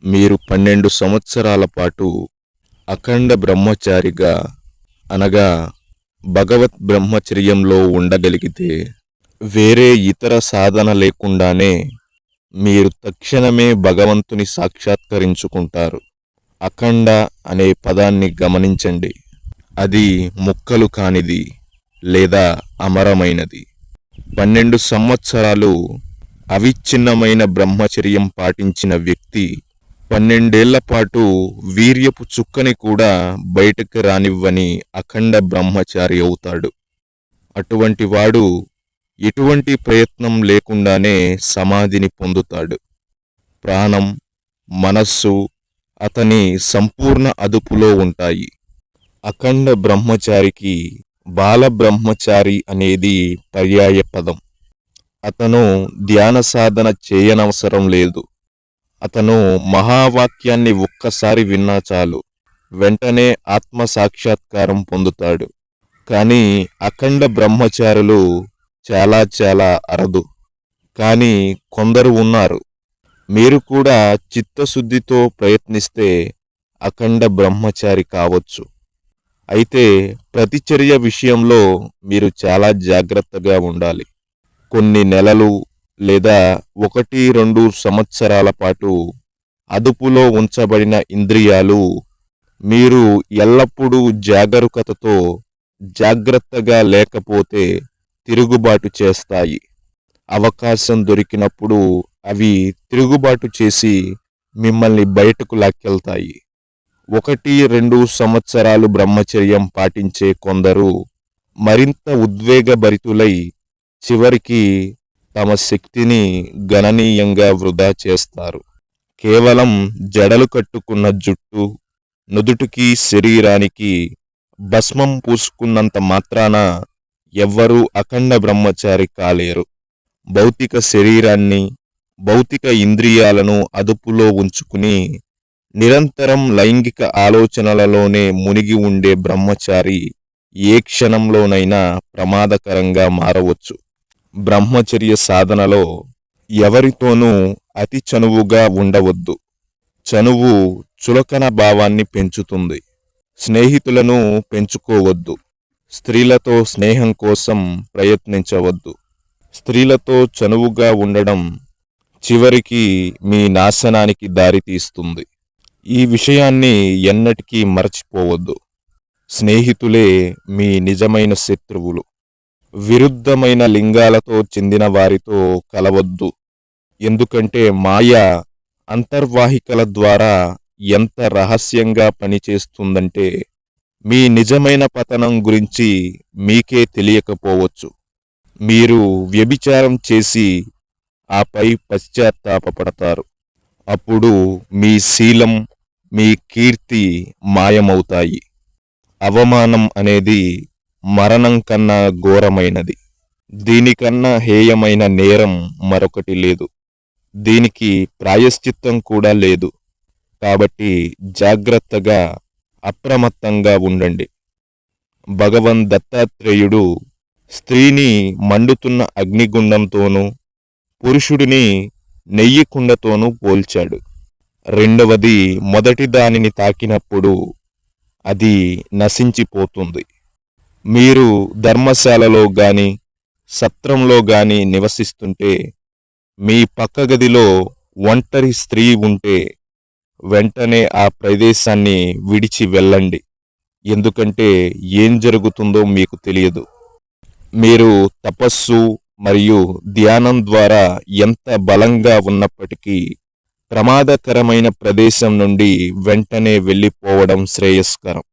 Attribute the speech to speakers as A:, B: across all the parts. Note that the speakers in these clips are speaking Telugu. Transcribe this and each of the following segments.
A: మీరు 12 సంవత్సరాల పాటు అఖండ బ్రహ్మచారిగా అనగా భగవత్ బ్రహ్మచర్యంలో ఉండగలిగితే వేరే ఇతర సాధన లేకుండానే మీరు తక్షణమే భగవంతుని సాక్షాత్కరించుకుంటారు. అఖండ అనే పదాన్ని గమనించండి. అది ముక్కలు కానిది లేదా అమరమైనది. 12 సంవత్సరాలు అవిచ్ఛిన్నమైన బ్రహ్మచర్యం పాటించిన వ్యక్తి 12 పాటు వీర్యపు చుక్కని కూడా బయటకు రానివ్వని అఖండ బ్రహ్మచారి అవుతాడు. అటువంటి వాడు ఎటువంటి ప్రయత్నం లేకుండానే సమాధిని పొందుతాడు. ప్రాణం, మనస్సు అతని సంపూర్ణ అదుపులో ఉంటాయి. అఖండ బ్రహ్మచారికి బాల బ్రహ్మచారి అనేది పర్యాయ పదం. అతను ధ్యాన సాధన చేయనవసరం లేదు. అతను మహావాక్యాన్ని ఒక్కసారి విన్నా చాలు, వెంటనే ఆత్మ సాక్షాత్కారం పొందుతాడు. కానీ అఖండ బ్రహ్మచారులు చాలా చాలా అరుదు. కానీ కొందరు ఉన్నారు. మీరు కూడా చిత్తశుద్ధితో ప్రయత్నిస్తే అఖండ బ్రహ్మచారి కావచ్చు. అయితే ప్రతిచర్య విషయంలో మీరు చాలా జాగ్రత్తగా ఉండాలి. కొన్ని నెలలు లేదా 1-2 సంవత్సరాల పాటు అదుపులో ఉంచబడిన ఇంద్రియాలు మీరు ఎల్లప్పుడూ జాగరూకతతో జాగ్రత్తగా లేకపోతే తిరుగుబాటు చేస్తాయి. అవకాశం దొరికినప్పుడు అవి తిరుగుబాటు చేసి మిమ్మల్ని బయటకు లాక్కెళ్తాయి. 1-2 సంవత్సరాలు బ్రహ్మచర్యం పాటించే కొందరు మరింత ఉద్వేగభరితులై చివరికి తమ శక్తిని గణనీయంగా వృధా చేస్తారు. కేవలం జడలు కట్టుకున్న జుట్టు, నుదుటికి శరీరానికి భస్మం పూసుకున్నంత మాత్రాన ఎవ్వరూ అఖండ బ్రహ్మచారి కాలేరు. భౌతిక శరీరాన్ని, భౌతిక ఇంద్రియాలను అదుపులో ఉంచుకుని నిరంతరం లైంగిక ఆలోచనలలోనే మునిగి ఉండే బ్రహ్మచారి ఏ క్షణంలోనైనా ప్రమాదకరంగా మారవచ్చు. బ్రహ్మచర్య సాధనలో ఎవరితోనూ అతి చనువుగా ఉండవద్దు. చనువు చులకన భావాన్ని పెంచుతుంది. స్నేహితులను పెంచుకోవద్దు. స్త్రీలతో స్నేహం కోసం ప్రయత్నించవద్దు. స్త్రీలతో చనువుగా ఉండడం చివరికి మీ నాశనానికి దారితీస్తుంది. ఈ విషయాన్ని ఎన్నటికీ మరచిపోవద్దు. స్నేహితులే మీ నిజమైన శత్రువులు. విరుద్ధమైన లింగాలతో చెందిన వారితో కలవద్దు. ఎందుకంటే మాయ అంతర్వాహికల ద్వారా ఎంత రహస్యంగా పనిచేస్తుందంటే మీ నిజమైన పతనం గురించి మీకే తెలియకపోవచ్చు. మీరు వ్యభిచారం చేసి ఆపై పశ్చాత్తాపపడతారు. అప్పుడు మీ శీలం, మీ కీర్తి మాయమవుతాయి. అవమానం అనేది మరణం కన్నా ఘోరమైనది. దీనికన్నా హేయమైన నేరం మరొకటి లేదు. దీనికి ప్రాయశ్చిత్తం కూడా లేదు. కాబట్టి జాగ్రత్తగా, అప్రమత్తంగా ఉండండి. భగవన్ దత్తాత్రేయుడు స్త్రీని మండుతున్న అగ్నిగుండంతోనూ, పురుషుడిని నెయ్యి కుండతోనూ పోల్చాడు. రెండవది మొదటి దానిని తాకినప్పుడు అది నశించిపోతుంది. మీరు ధర్మశాలలో గాని, సత్రంలో గాని నివసిస్తుంటే మీ పక్క గదిలో ఒంటరి స్త్రీ ఉంటే వెంటనే ఆ ప్రదేశాన్ని విడిచి వెళ్ళండి. ఎందుకంటే ఏం జరుగుతుందో మీకు తెలియదు. మీరు తపస్సు మరియు ధ్యానం ద్వారా ఎంత బలంగా ఉన్నప్పటికీ ప్రమాదకరమైన ప్రదేశం నుండి వెంటనే వెళ్ళిపోవడం శ్రేయస్కరం.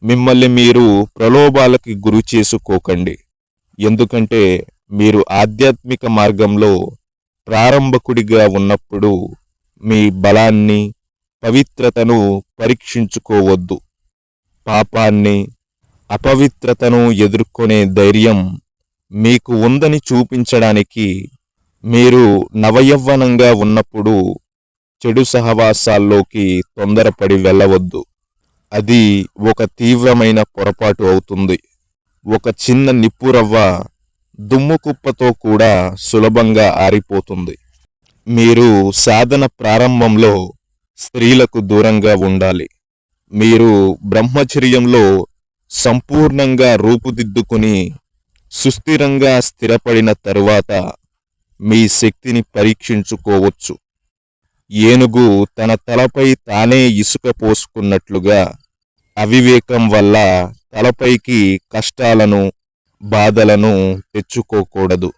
A: మిమ్మల్ని మీరు ప్రలోభాలకి గురి చేసుకోకండి. ఎందుకంటే మీరు ఆధ్యాత్మిక మార్గంలో ప్రారంభకుడిగా ఉన్నప్పుడు మీ బలాన్ని, పవిత్రతను పరీక్షించుకోవద్దు. పాపాన్ని, అపవిత్రతను ఎదుర్కొనే ధైర్యం మీకు ఉందని చూపించడానికి మీరు నవయవ్వనంగా ఉన్నప్పుడు చెడు సహవాసాల్లోకి తొందరపడి వెళ్ళవద్దు. అది ఒక తీవ్రమైన పొరపాటు అవుతుంది. ఒక చిన్న నిప్పురవ్వ దుమ్ము కుప్పతో కూడా సులభంగా ఆరిపోతుంది. మీరు సాధన ప్రారంభంలో స్త్రీలకు దూరంగా ఉండాలి. మీరు బ్రహ్మచర్యంలో సంపూర్ణంగా రూపుదిద్దుకుని సుస్థిరంగా స్థిరపడిన తరువాత మీ శక్తిని పరీక్షించుకోవచ్చు. ఏనుగు తన తలపై తానే ఇసుక పోసుకున్నట్లుగా అవివేకం వల్ల తలపైకి కష్టాలను, బాధలను తెచ్చుకోకూడదు.